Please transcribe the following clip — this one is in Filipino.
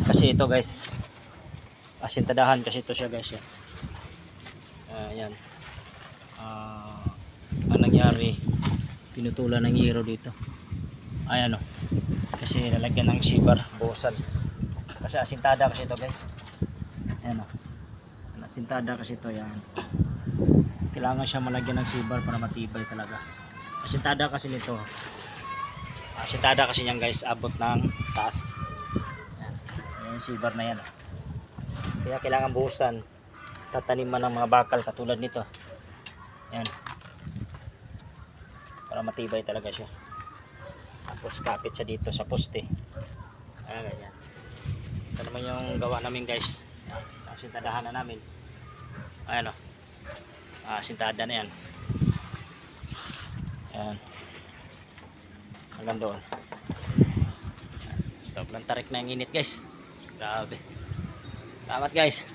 Kasi ito guys, asintadahan kasi ito siya guys. Yan. Yan. Ang nangyari, pinutulan ng hero dito. Ayan o. Kasi lalagyan ng sibar, buhusan. Kasi asintada kasi ito guys. Ayan o. Asintada kasi ito, yan. Kailangan siya malagyan ng sibar para matibay talaga. Asintada kasi nito. Asintada kasi niyan guys, abot ng taas. Ayan. Ayan yung sibar na yan. Kaya kailangan buhusan. Tataniman ng mga bakal katulad nito. Ayan. Para matibay talaga siya. Tapos kapit siya dito sa poste. Ayan, ganyan. Ito naman yung gawa namin guys. Asintadahan na namin. Ayan o. Asintada na yan. Ayan. Hanggang doon. Stop lang tarik na yung init guys. Grabe. Salamat guys.